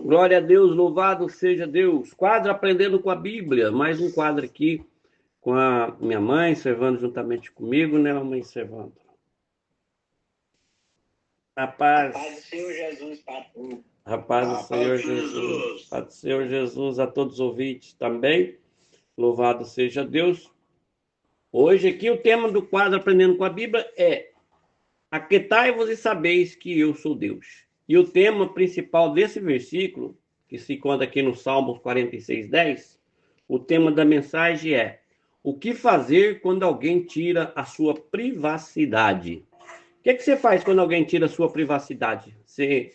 Glória a Deus, louvado seja Deus. Quadro Aprendendo com a Bíblia. Mais um quadro aqui com a minha mãe, servando juntamente comigo, né, mamãe servando? A paz. A paz do Senhor Jesus para todos. A paz do Senhor Jesus. A paz do Senhor Jesus a todos os ouvintes também. Louvado seja Deus. Hoje aqui o tema do quadro Aprendendo com a Bíblia é Aquietai-vos e sabeis que eu sou Deus. E o tema principal desse versículo, que se encontra aqui no Salmos 46:10, o tema da mensagem é: o que fazer quando alguém tira a sua privacidade? O que você faz quando alguém tira a sua privacidade? Você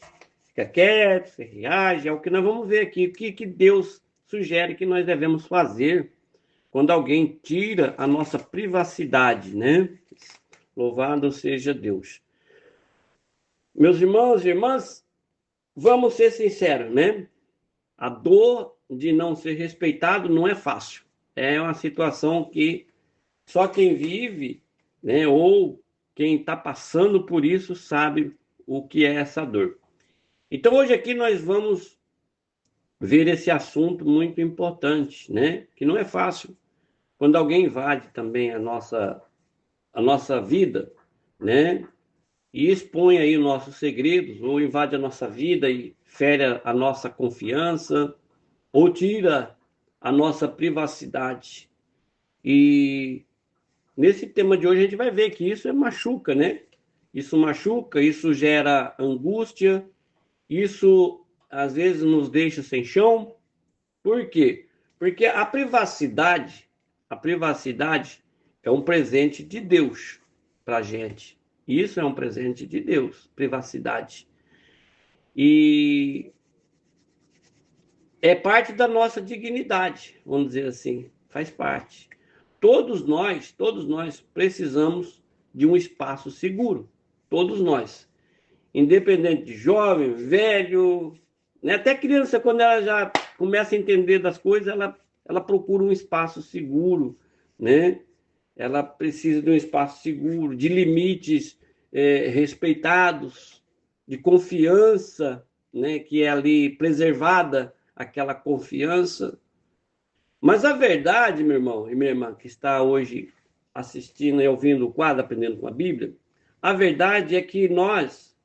fica quieto, você reage? É o que nós vamos ver aqui. O que Deus sugere que nós devemos fazer quando alguém tira a nossa privacidade, né? Louvado seja Deus. Meus irmãos e irmãs, vamos ser sinceros, né? A dor de não ser respeitado não é fácil. É uma situação que só quem vive, né, ou quem está passando por isso sabe o que é essa dor. Então hoje aqui nós vamos ver esse assunto muito importante, né? Que não é fácil. Quando alguém invade também a nossa vida, né? E expõe aí os nossos segredos, ou invade a nossa vida e fere a nossa confiança, ou tira a nossa privacidade. E nesse tema de hoje a gente vai ver que isso machuca, né? Isso machuca, isso gera angústia, isso às vezes nos deixa sem chão. Por quê? Porque a privacidade é um presente de Deus para a gente. Isso é um presente de Deus, privacidade. E é parte da nossa dignidade, vamos dizer assim, faz parte. Todos nós precisamos de um espaço seguro. Todos nós. Independente de jovem, velho, né? Até criança, quando ela já começa a entender das coisas, ela procura um espaço seguro, né? Ela precisa de um espaço seguro, de limites respeitados, de confiança, né? Que é ali preservada aquela confiança. Mas a verdade, meu irmão e minha irmã, que está hoje assistindo e ouvindo o quadro Aprendendo com a Bíblia, a verdade é que nós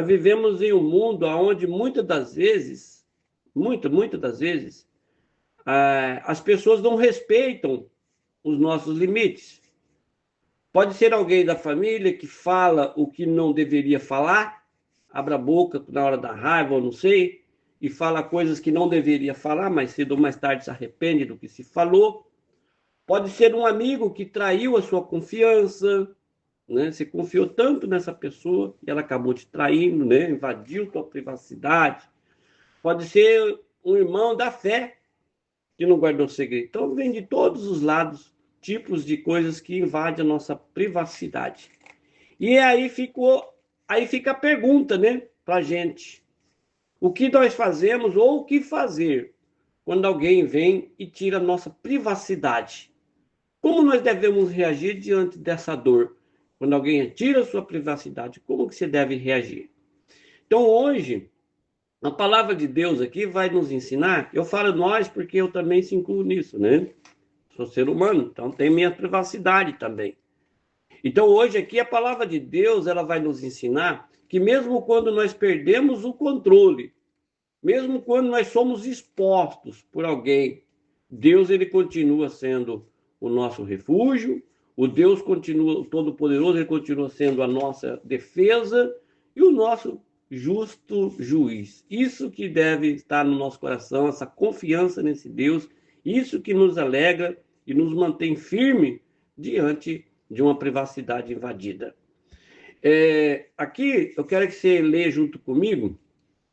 vivemos em um mundo onde muitas das vezes, muitas das vezes, as pessoas não respeitam os nossos limites. Pode ser alguém da família que fala o que não deveria falar, abre a boca na hora da raiva, ou não sei, e fala coisas que não deveria falar, mas cedo ou mais tarde se arrepende do que se falou. Pode ser um amigo que traiu a sua confiança, né? Você confiou tanto nessa pessoa e ela acabou te traindo, né? Invadiu tua privacidade. Pode ser um irmão da fé que não guardou segredo. Então vem de todos os lados tipos de coisas que invadem a nossa privacidade. E aí fica a pergunta, né, pra gente. O que nós fazemos ou o que fazer quando alguém vem e tira a nossa privacidade? Como nós devemos reagir diante dessa dor? Quando alguém tira a sua privacidade, como que você deve reagir? Então hoje, a palavra de Deus aqui vai nos ensinar, eu falo nós porque eu também se incluo nisso, né? Sou ser humano, então tem minha privacidade também. Então hoje aqui a palavra de Deus, ela vai nos ensinar que mesmo quando nós perdemos o controle, mesmo quando nós somos expostos por alguém, Deus ele continua sendo o nosso refúgio, o Deus continua, o Todo-Poderoso, ele continua sendo a nossa defesa e o nosso justo juiz. Isso que deve estar no nosso coração, essa confiança nesse Deus, isso que nos alegra e nos mantém firme diante de uma privacidade invadida. Aqui eu quero que você leia junto comigo,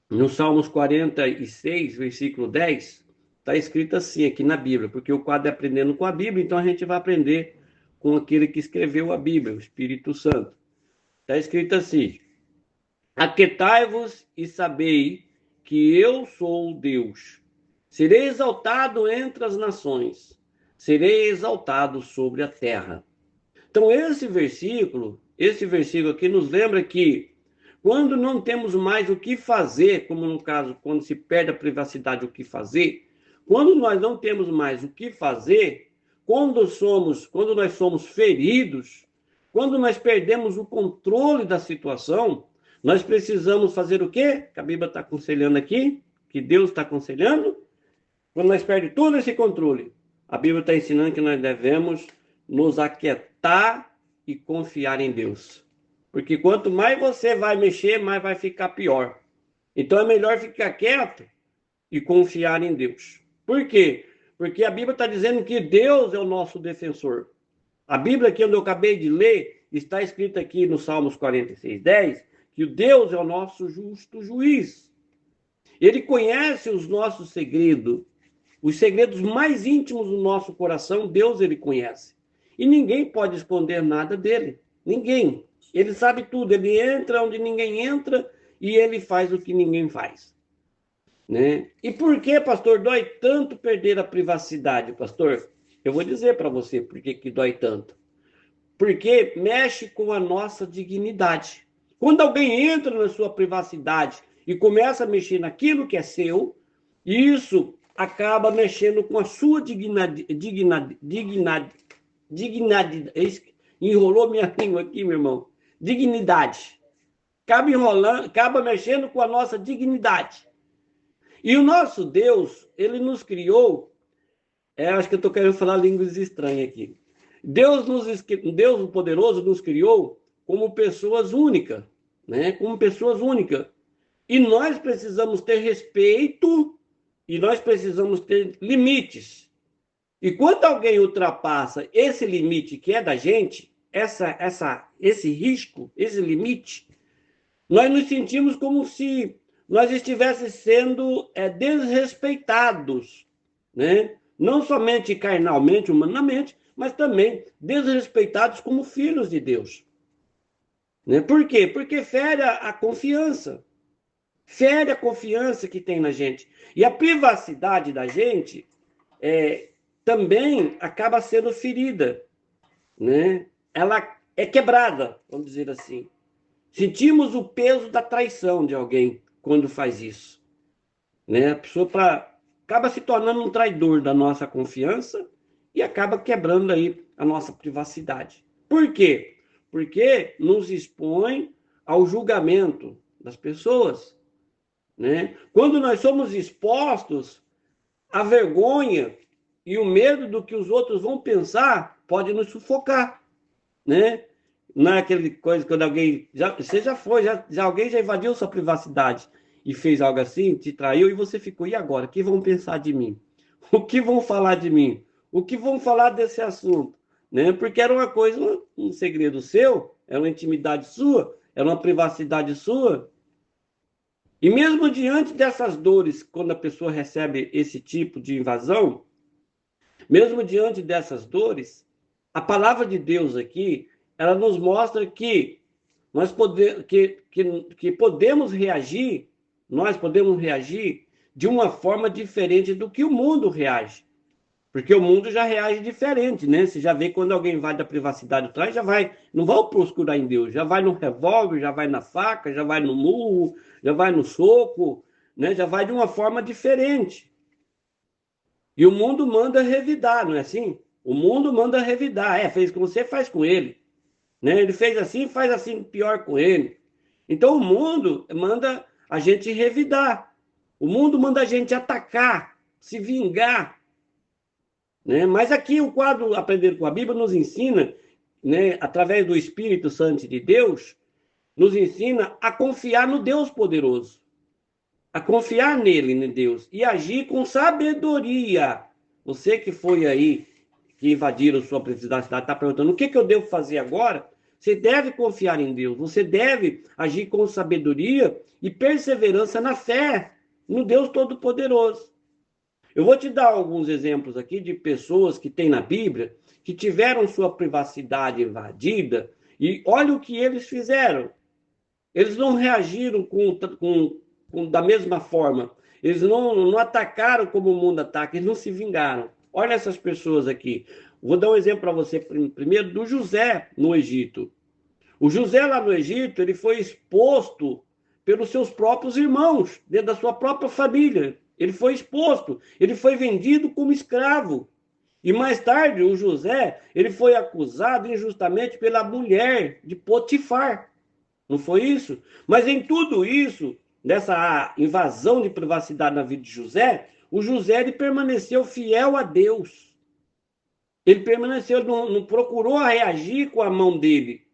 no Salmos 46, versículo 10, está escrito assim aqui na Bíblia, porque o quadro é Aprendendo com a Bíblia, então a gente vai aprender com aquele que escreveu a Bíblia, o Espírito Santo. Está escrito assim: Aquietai-vos e sabei que eu sou Deus. Serei exaltado entre as nações, serei exaltado sobre a terra. Então esse versículo aqui nos lembra que Quando não temos mais o que fazer, como no caso, quando se perde a privacidade, o que fazer, quando nós não temos mais o que fazer, quando nós somos feridos, quando nós perdemos o controle da situação, nós precisamos fazer o quê? Que a Bíblia está aconselhando aqui, que Deus está aconselhando. Quando nós perdemos todo esse controle, a Bíblia está ensinando que nós devemos nos aquietar e confiar em Deus. Porque quanto mais você vai mexer, mais vai ficar pior. Então é melhor ficar quieto e confiar em Deus. Por quê? Porque a Bíblia está dizendo que Deus é o nosso defensor. A Bíblia que eu acabei de ler, está escrita aqui no Salmos 46:10, que o Deus é o nosso justo juiz. Ele conhece os nossos segredos, os segredos mais íntimos do nosso coração, Deus ele conhece. E ninguém pode esconder nada dele. Ninguém. Ele sabe tudo. Ele entra onde ninguém entra e ele faz o que ninguém faz. Né? E por que, pastor, dói tanto perder a privacidade, pastor? Eu vou dizer para você por que dói tanto. Porque mexe com a nossa dignidade. Quando alguém entra na sua privacidade e começa a mexer naquilo que é seu, isso acaba mexendo com a sua dignidade. Enrolou minha língua aqui, meu irmão. Dignidade. Acaba enrolando, acaba mexendo com a nossa dignidade. E o nosso Deus, ele nos criou, acho que eu estou querendo falar línguas estranhas aqui. Deus o Poderoso nos criou como pessoas únicas, né? Como pessoas únicas. E nós precisamos ter respeito e nós precisamos ter limites. E quando alguém ultrapassa esse limite que é da gente, esse risco, esse limite, nós nos sentimos como se nós estivéssemos sendo desrespeitados, né? Não somente carnalmente, humanamente, mas também desrespeitados como filhos de Deus. Né? Por quê? Porque fere a confiança. Fere a confiança que tem na gente. E a privacidade da gente também acaba sendo ferida. Né? Ela é quebrada, vamos dizer assim. Sentimos o peso da traição de alguém quando faz isso. Né? A pessoa acaba se tornando um traidor da nossa confiança e acaba quebrando aí a nossa privacidade. Por quê? Porque nos expõe ao julgamento das pessoas. Né? Quando nós somos expostos, a vergonha e o medo do que os outros vão pensar pode nos sufocar. Né? Não é aquele coisa quando alguém... alguém já invadiu sua privacidade e fez algo assim, te traiu e você ficou, e agora? O que vão pensar de mim? O que vão falar de mim? O que vão falar desse assunto? Né? Porque era uma coisa, um segredo seu, era uma intimidade sua, era uma privacidade sua. E mesmo diante dessas dores, quando a pessoa recebe esse tipo de invasão, mesmo diante dessas dores, a palavra de Deus aqui, ela nos mostra que nós podemos reagir, nós podemos reagir de uma forma diferente do que o mundo reage. Porque o mundo já reage diferente, né? Você já vê quando alguém vai da privacidade atrás, já vai, não vai procurar em Deus, já vai no revólver, já vai na faca, já vai no murro, já vai no soco, né? Já vai de uma forma diferente. E o mundo manda revidar, não é assim? O mundo manda revidar, fez com você, faz com ele. Né? Ele fez assim, faz assim, pior com ele. Então o mundo manda a gente revidar. O mundo manda a gente atacar, se vingar. Né? Mas aqui o quadro Aprender com a Bíblia nos ensina, né, através do Espírito Santo de Deus, nos ensina a confiar no Deus poderoso, a confiar nele, em Deus, e agir com sabedoria. Você que foi aí, que invadiram sua privacidade, está perguntando o que eu devo fazer agora? Você deve confiar em Deus, você deve agir com sabedoria e perseverança na fé, no Deus Todo-Poderoso. Eu vou te dar alguns exemplos aqui de pessoas que tem na Bíblia que tiveram sua privacidade invadida e olha o que eles fizeram. Eles não reagiram da mesma forma. Eles não atacaram como o mundo ataca, eles não se vingaram. Olha essas pessoas aqui. Vou dar um exemplo para você primeiro do José no Egito. O José lá no Egito, ele foi exposto pelos seus próprios irmãos, dentro da sua própria família. Ele foi exposto, ele foi vendido como escravo. E mais tarde, o José, ele foi acusado injustamente pela mulher de Potifar. Não foi isso? Mas em tudo isso, nessa invasão de privacidade na vida de José, o José ele permaneceu fiel a Deus. Ele permaneceu, não procurou reagir com a mão dele.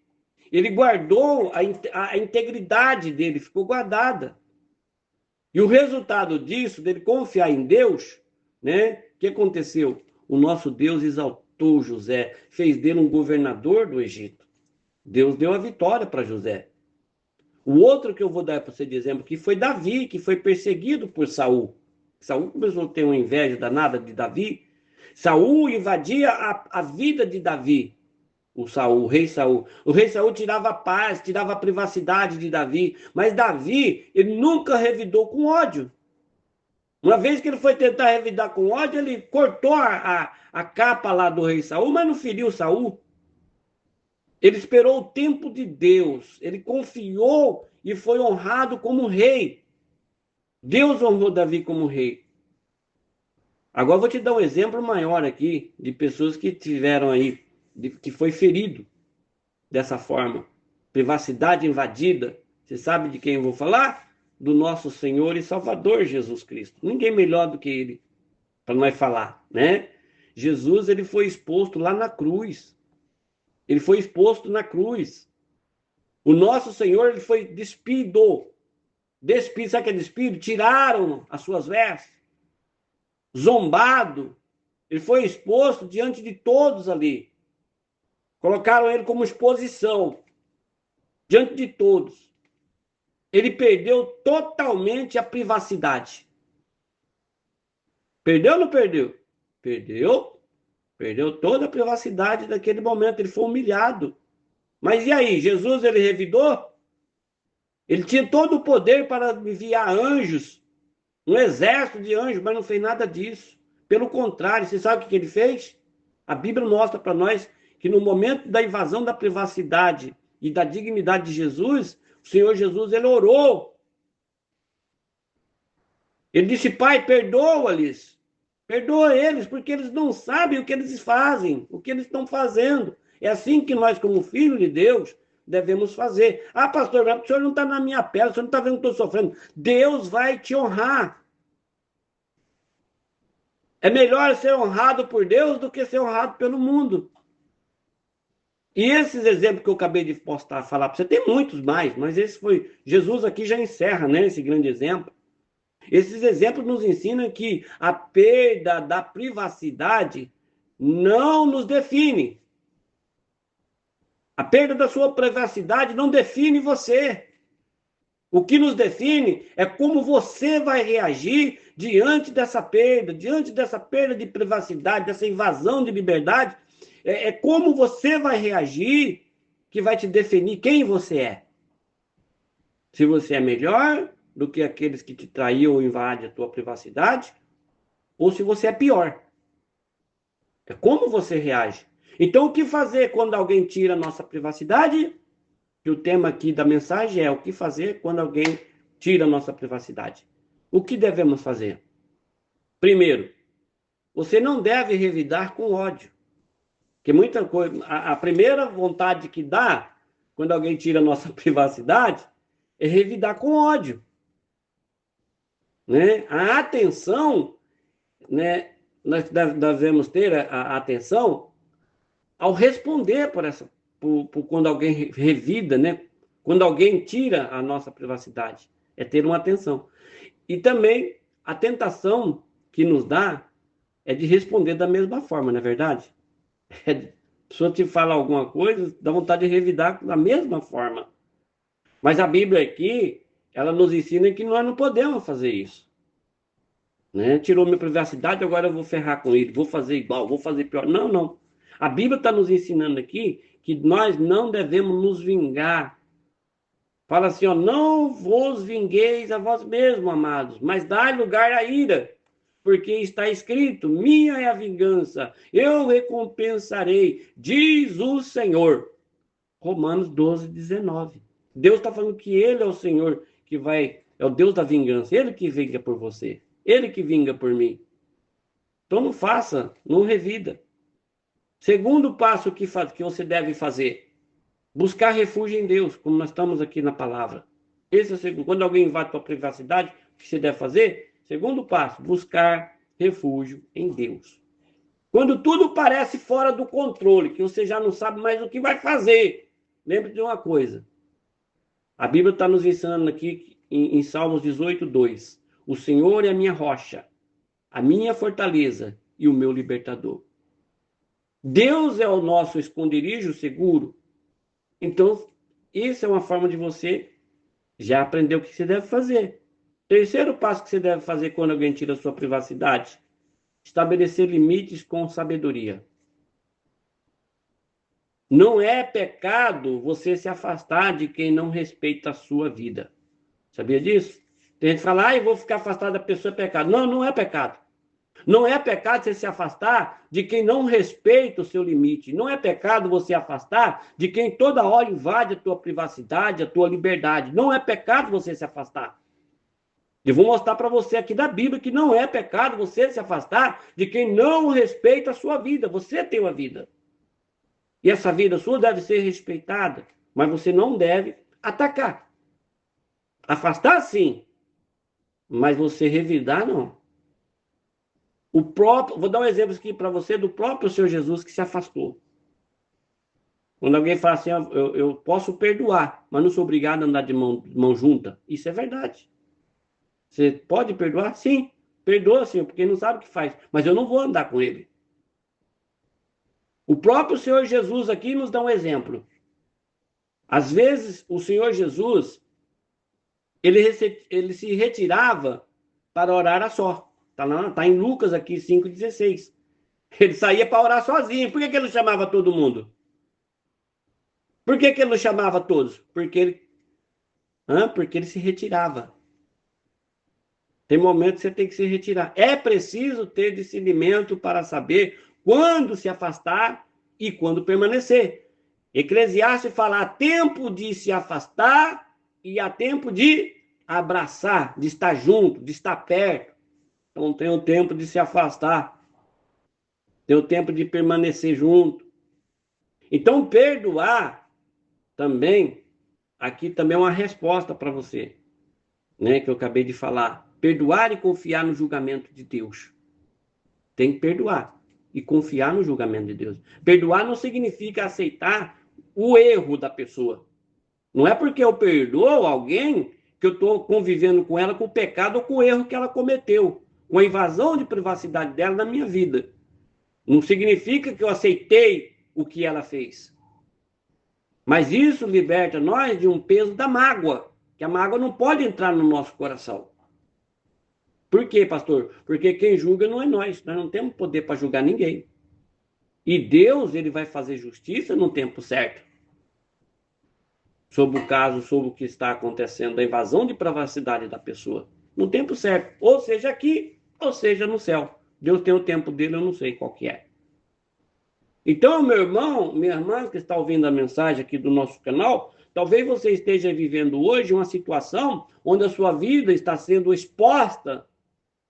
Ele guardou a integridade dele, ficou guardada. E o resultado disso, dele confiar em Deus, né? O que aconteceu? O nosso Deus exaltou José, fez dele um governador do Egito. Deus deu a vitória para José. O outro que eu vou dar para você de exemplo aqui foi Davi, que foi perseguido por Saul. Saul começou a ter uma inveja danada de Davi. Saul invadia a vida de Davi. O rei Saul. O rei Saul tirava a paz, tirava a privacidade de Davi. Mas Davi, ele nunca revidou com ódio. Uma vez que ele foi tentar revidar com ódio, ele cortou a capa lá do rei Saul, mas não feriu Saul. Ele esperou o tempo de Deus. Ele confiou e foi honrado como rei. Deus honrou Davi como rei. Agora eu vou te dar um exemplo maior aqui de pessoas que tiveram aí, que foi ferido dessa forma. Privacidade invadida. Você sabe de quem eu vou falar? Do nosso Senhor e Salvador Jesus Cristo. Ninguém melhor do que ele para nós falar, né? Jesus, ele foi exposto lá na cruz. Ele foi exposto na cruz. O nosso Senhor, ele foi despido. Despido, sabe o que é despido? Tiraram as suas vestes. Zombado. Ele foi exposto diante de todos ali. Colocaram ele como exposição. Diante de todos. Ele perdeu totalmente a privacidade. Perdeu ou não perdeu? Perdeu. Perdeu toda a privacidade daquele momento. Ele foi humilhado. Mas e aí? Jesus, ele revidou? Ele tinha todo o poder para enviar anjos, um exército de anjos, mas não fez nada disso. Pelo contrário, você sabe o que ele fez? A Bíblia mostra para nós que no momento da invasão da privacidade e da dignidade de Jesus, o Senhor Jesus, ele orou. Ele disse, Pai, perdoa-lhes. Perdoa eles, porque eles não sabem o que eles fazem, o que eles estão fazendo. É assim que nós, como filhos de Deus, devemos fazer. Ah, pastor, o senhor não está na minha pele, o senhor não está vendo que eu estou sofrendo. Deus vai te honrar. É melhor ser honrado por Deus do que ser honrado pelo mundo. E esses exemplos que eu acabei de postar, falar para você, tem muitos mais, mas esse foi... Jesus aqui já encerra, né, esse grande exemplo. Esses exemplos nos ensinam que a perda da privacidade não nos define. A perda da sua privacidade não define você. O que nos define é como você vai reagir diante dessa perda de privacidade, dessa invasão de liberdade. É como você vai reagir que vai te definir quem você é. Se você é melhor do que aqueles que te traíam ou invadem a tua privacidade, ou se você é pior. É como você reage. Então, o que fazer quando alguém tira a nossa privacidade? E o tema aqui da mensagem é o que fazer quando alguém tira a nossa privacidade. O que devemos fazer? Primeiro, você não deve revidar com ódio. Porque muita coisa, a primeira vontade que dá quando alguém tira a nossa privacidade é revidar com ódio. Né? A atenção, né? Nós devemos ter a atenção ao responder por quando alguém revida, né? Quando alguém tira a nossa privacidade. É ter uma atenção. E também a tentação que nos dá é de responder da mesma forma, não é verdade? A pessoa te fala alguma coisa, dá vontade de revidar da mesma forma. Mas a Bíblia aqui, ela nos ensina que nós não podemos fazer isso. Né? Tirou minha privacidade, agora eu vou ferrar com ele, vou fazer igual, vou fazer pior. Não, não. A Bíblia está nos ensinando aqui que nós não devemos nos vingar. Fala assim, ó, não vos vingueis a vós mesmos, amados, mas dai lugar à ira, porque está escrito, minha é a vingança, eu recompensarei, diz o Senhor. Romanos 12, 19. Deus está falando que Ele é o Senhor que vai, é o Deus da vingança, Ele que vinga por você, Ele que vinga por mim. Então não faça, não revida. Segundo passo que você deve fazer, buscar refúgio em Deus, como nós estamos aqui na palavra. Esse é o segundo. Quando alguém invade a tua privacidade, o que você deve fazer? Segundo passo, buscar refúgio em Deus. Quando tudo parece fora do controle, que você já não sabe mais o que vai fazer, lembre de uma coisa. A Bíblia está nos ensinando aqui em Salmos 18, 2. O Senhor é a minha rocha, a minha fortaleza e o meu libertador. Deus é o nosso esconderijo seguro. Então, isso é uma forma de você já aprender o que você deve fazer. Terceiro passo que você deve fazer quando alguém tira a sua privacidade: estabelecer limites com sabedoria. Não é pecado você se afastar de quem não respeita a sua vida. Sabia disso? Tem gente que fala, eu vou ficar afastado da pessoa, é pecado. Não, não é pecado. Não é pecado você se afastar de quem não respeita o seu limite. Não é pecado você afastar de quem toda hora invade a tua privacidade, a tua liberdade. Não é pecado você se afastar. Eu vou mostrar para você aqui da Bíblia que não é pecado você se afastar de quem não respeita a sua vida. Você tem uma vida. E essa vida sua deve ser respeitada, mas você não deve atacar. Afastar, sim, mas você revidar, não. Vou dar um exemplo aqui para você do próprio Senhor Jesus que se afastou. Quando alguém fala assim, eu posso perdoar, mas não sou obrigado a andar de mão junta. Isso é verdade. Você pode perdoar? Sim, perdoa sim, porque não sabe o que faz. Mas eu não vou andar com ele. O próprio Senhor Jesus aqui nos dá um exemplo. Às vezes, o Senhor Jesus, ele se retirava para orar a só. Tá em Lucas aqui, 5,16. Ele saía para orar sozinho. Por que ele não chamava todo mundo? Por que ele não chamava todos? Porque ele se retirava. Tem momentos que você tem que se retirar. É preciso ter discernimento para saber quando se afastar e quando permanecer. Eclesiastes fala: há tempo de se afastar e há tempo de abraçar, de estar junto, de estar perto. Então tem o tempo de se afastar, tem o tempo de permanecer junto. Então perdoar também, aqui também é uma resposta para você, né, que eu acabei de falar. Perdoar e confiar no julgamento de Deus. Tem que perdoar e confiar no julgamento de Deus. Perdoar não significa aceitar o erro da pessoa. Não é porque eu perdoo alguém que eu estou convivendo com ela com o pecado ou com o erro que ela cometeu, com a invasão de privacidade dela na minha vida. Não significa que eu aceitei o que ela fez. Mas isso liberta nós de um peso da mágoa, que a mágoa não pode entrar no nosso coração. Por quê, pastor? Porque quem julga não é nós não temos poder para julgar ninguém. E Deus, ele vai fazer justiça no tempo certo. Sobre o caso, sobre o que está acontecendo, a invasão de privacidade da pessoa. No tempo certo. Ou seja aqui, ou seja no céu. Deus tem o tempo dele, eu não sei qual que é. Então, meu irmão, minha irmã que está ouvindo a mensagem aqui do nosso canal, talvez você esteja vivendo hoje uma situação onde a sua vida está sendo exposta.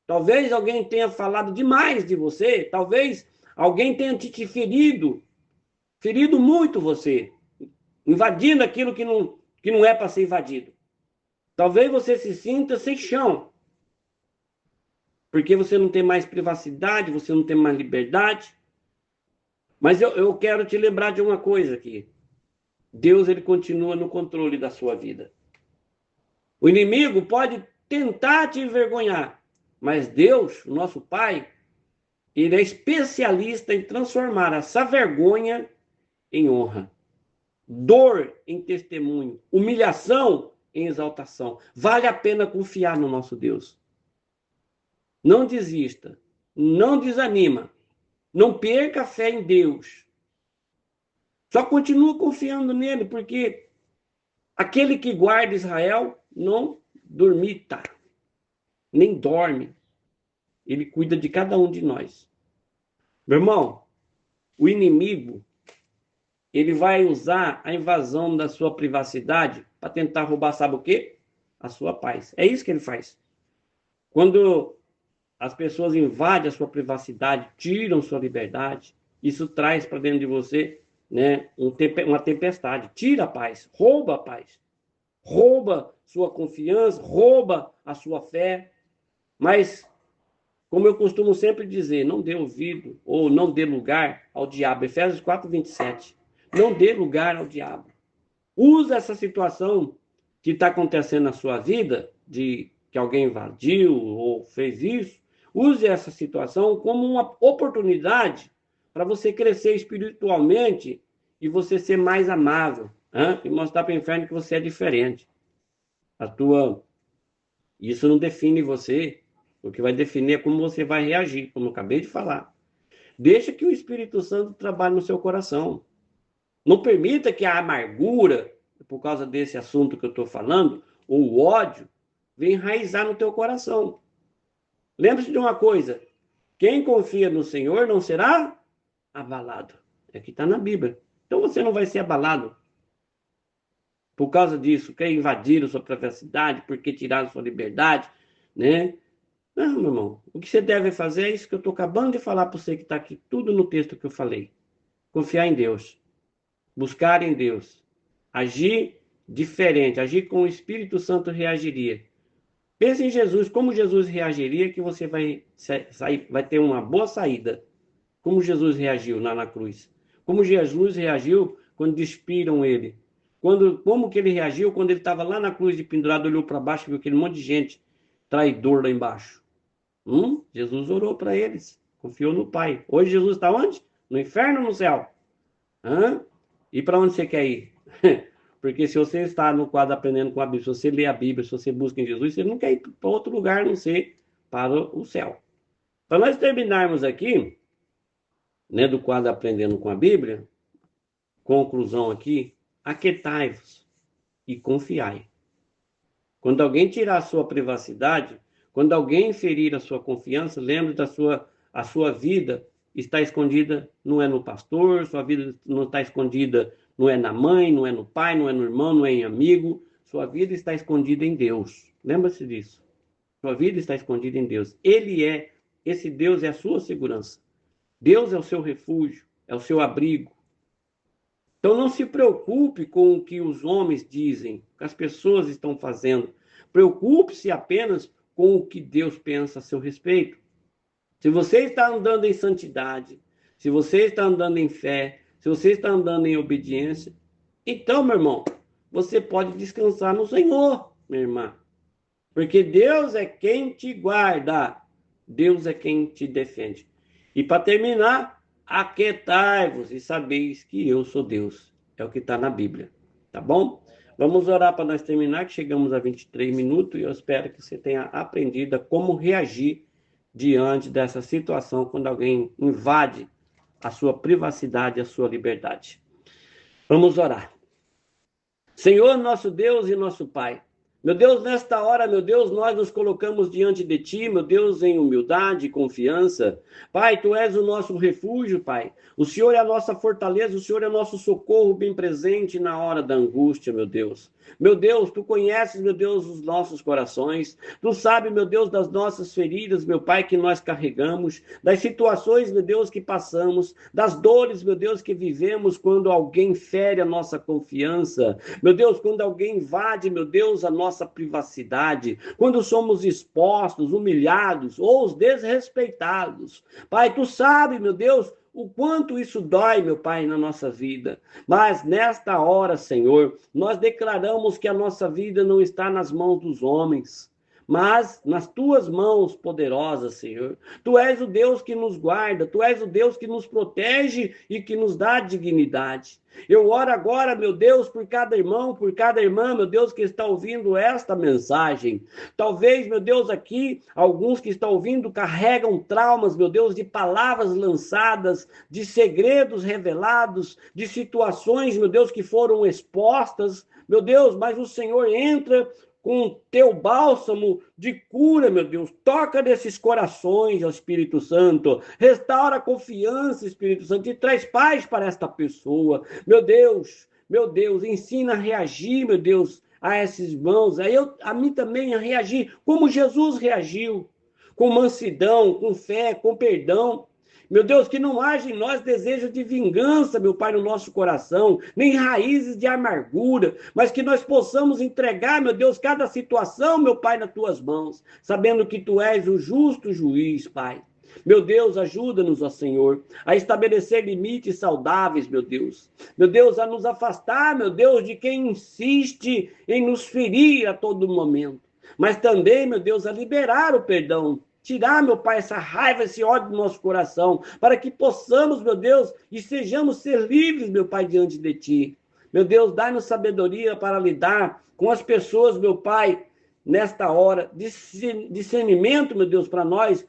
Talvez alguém tenha falado demais de você, talvez alguém tenha te ferido muito você, invadindo aquilo que não é para ser invadido. Talvez você se sinta sem chão, porque você não tem mais privacidade, você não tem mais liberdade. Mas eu quero te lembrar de uma coisa aqui. Deus, ele continua no controle da sua vida. O inimigo pode tentar te envergonhar, mas Deus, o nosso Pai, ele é especialista em transformar essa vergonha em honra, dor em testemunho, humilhação em exaltação. Vale a pena confiar no nosso Deus. Não desista, não desanima, não perca a fé em Deus. Só continua confiando nele, porque aquele que guarda Israel não dormita, nem dorme. Ele cuida de cada um de nós. Meu irmão, o inimigo, ele vai usar a invasão da sua privacidade para tentar roubar, sabe o quê? A sua paz. É isso que ele faz. Quando as pessoas invadem a sua privacidade, tiram sua liberdade, isso traz para dentro de você, né, uma tempestade. Tira a paz, rouba a paz, rouba sua confiança, rouba a sua fé. Mas, como eu costumo sempre dizer, não dê ouvido ou não dê lugar ao diabo. Efésios 4:27. Não dê lugar ao diabo. Usa essa situação que está acontecendo na sua vida, de que alguém invadiu ou fez isso, use essa situação como uma oportunidade para você crescer espiritualmente e você ser mais amável, hein? E mostrar para o inferno que você é diferente. Isso não define você. O que vai definir é como você vai reagir, como eu acabei de falar. Deixa que o Espírito Santo trabalhe no seu coração. Não permita que a amargura, por causa desse assunto que eu estou falando, ou o ódio, venha enraizar no teu coração. Lembre-se de uma coisa: quem confia no Senhor não será abalado. É que está na Bíblia. Então você não vai ser abalado por causa disso, que invadiram sua privacidade, porque tiraram sua liberdade, né? Não, meu irmão. O que você deve fazer é isso que eu estou acabando de falar para você que está aqui, tudo no texto que eu falei. Confiar em Deus. Buscar em Deus. Agir diferente. Agir como o Espírito Santo reagiria. Pense em Jesus, como Jesus reagiria, que você vai ter uma boa saída. Como Jesus reagiu lá na cruz. Como Jesus reagiu quando despiram ele. Como que ele reagiu quando ele estava lá na cruz de pendurado, olhou para baixo e viu aquele monte de gente traidor lá embaixo. Jesus orou para eles, confiou no Pai. Hoje Jesus está onde? No inferno ou no céu? E para onde você quer ir? Porque se você está no quadro aprendendo com a Bíblia, se você lê a Bíblia, se você busca em Jesus, você não quer ir para outro lugar, a não ser para o céu. Para nós terminarmos aqui, né, do quadro aprendendo com a Bíblia, conclusão aqui: aquietai-vos e confiai. Quando alguém tirar a sua privacidade, quando alguém ferir a sua confiança, lembre a sua vida está escondida, não é no pastor, sua vida não está escondida, não é na mãe, não é no pai, não é no irmão, não é em amigo, sua vida está escondida em Deus. Lembra-se disso. Sua vida está escondida em Deus. Esse Deus é a sua segurança. Deus é o seu refúgio, é o seu abrigo. Então não se preocupe com o que os homens dizem, o que as pessoas estão fazendo. Preocupe-se apenas com o que Deus pensa a seu respeito. Se você está andando em santidade, se você está andando em fé, se você está andando em obediência, então, meu irmão, você pode descansar no Senhor, minha irmã. Porque Deus é quem te guarda, Deus é quem te defende. E para terminar, aquietai-vos e sabeis que eu sou Deus. É o que está na Bíblia, tá bom? Vamos orar para nós terminar, que chegamos a 23 minutos, e eu espero que você tenha aprendido a como reagir diante dessa situação, quando alguém invade a sua privacidade, a sua liberdade. Vamos orar. Senhor, nosso Deus e nosso Pai, meu Deus, nesta hora, meu Deus, nós nos colocamos diante de Ti, meu Deus, em humildade e confiança. Pai, Tu és o nosso refúgio, Pai. O Senhor é a nossa fortaleza, o Senhor é o nosso socorro bem presente na hora da angústia, meu Deus. Meu Deus, Tu conheces, meu Deus, os nossos corações. Tu sabes, meu Deus, das nossas feridas, meu Pai, que nós carregamos, das situações, meu Deus, que passamos, das dores, meu Deus, que vivemos quando alguém fere a nossa confiança. Meu Deus, quando alguém invade, meu Deus, a nossa privacidade, quando somos expostos, humilhados ou desrespeitados. Pai, Tu sabes, meu Deus, o quanto isso dói, meu Pai, na nossa vida. Mas nesta hora, Senhor, nós declaramos que a nossa vida não está nas mãos dos homens, mas nas Tuas mãos poderosas, Senhor. Tu és o Deus que nos guarda, Tu és o Deus que nos protege e que nos dá dignidade. Eu oro agora, meu Deus, por cada irmão, por cada irmã, meu Deus, que está ouvindo esta mensagem. Talvez, meu Deus, aqui, alguns que estão ouvindo carregam traumas, meu Deus, de palavras lançadas, de segredos revelados, de situações, meu Deus, que foram expostas. Meu Deus, mas o Senhor entra com o teu bálsamo de cura, meu Deus. Toca nesses corações, ó Espírito Santo. Restaura a confiança, Espírito Santo, e traz paz para esta pessoa. Meu Deus, ensina a reagir, meu Deus, a esses irmãos. A mim também a reagir como Jesus reagiu, com mansidão, com fé, com perdão. Meu Deus, que não haja em nós desejo de vingança, meu Pai, no nosso coração, nem raízes de amargura, mas que nós possamos entregar, meu Deus, cada situação, meu Pai, nas tuas mãos, sabendo que tu és o justo juiz, Pai. Meu Deus, ajuda-nos, ó Senhor, a estabelecer limites saudáveis, meu Deus. Meu Deus, a nos afastar, meu Deus, de quem insiste em nos ferir a todo momento. Mas também, meu Deus, a liberar o perdão. Tirar, meu Pai, essa raiva, esse ódio do nosso coração, para que possamos, meu Deus, e sejamos ser livres, meu Pai, diante de Ti. Meu Deus, dá-nos sabedoria para lidar com as pessoas, meu Pai, nesta hora. Discernimento, meu Deus, para nós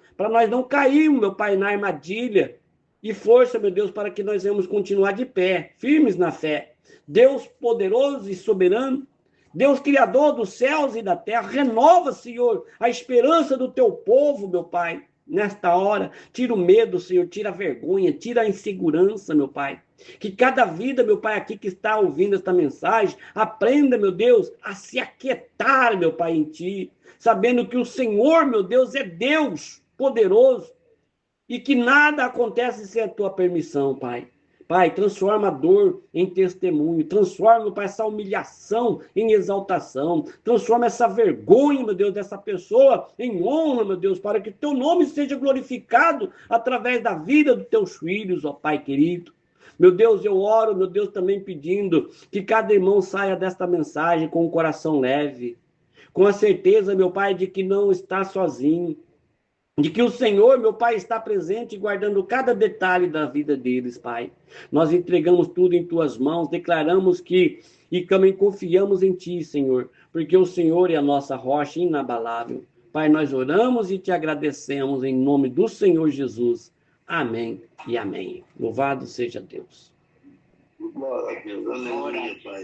não cairmos, meu Pai, na armadilha. E força, meu Deus, para que nós venhamos continuar de pé, firmes na fé. Deus poderoso e soberano, Deus criador dos céus e da terra, renova, Senhor, a esperança do teu povo, meu Pai, nesta hora. Tira o medo, Senhor, tira a vergonha, tira a insegurança, meu Pai. Que cada vida, meu Pai, aqui que está ouvindo esta mensagem, aprenda, meu Deus, a se aquietar, meu Pai, em Ti, sabendo que o Senhor, meu Deus, é Deus poderoso e que nada acontece sem a Tua permissão, Pai. Pai, transforma a dor em testemunho, transforma, meu Pai, essa humilhação em exaltação, transforma essa vergonha, meu Deus, dessa pessoa em honra, meu Deus, para que teu nome seja glorificado através da vida dos teus filhos, ó Pai querido. Meu Deus, eu oro, meu Deus, também pedindo que cada irmão saia desta mensagem com um coração leve, com a certeza, meu Pai, de que não está sozinho, de que o Senhor, meu Pai, está presente e guardando cada detalhe da vida deles, Pai. Nós entregamos tudo em Tuas mãos, declaramos que e também confiamos em Ti, Senhor, porque o Senhor é a nossa rocha inabalável. Pai, nós oramos e Te agradecemos em nome do Senhor Jesus. Amém e amém. Louvado seja Deus. Glória a Deus. Aleluia, Pai.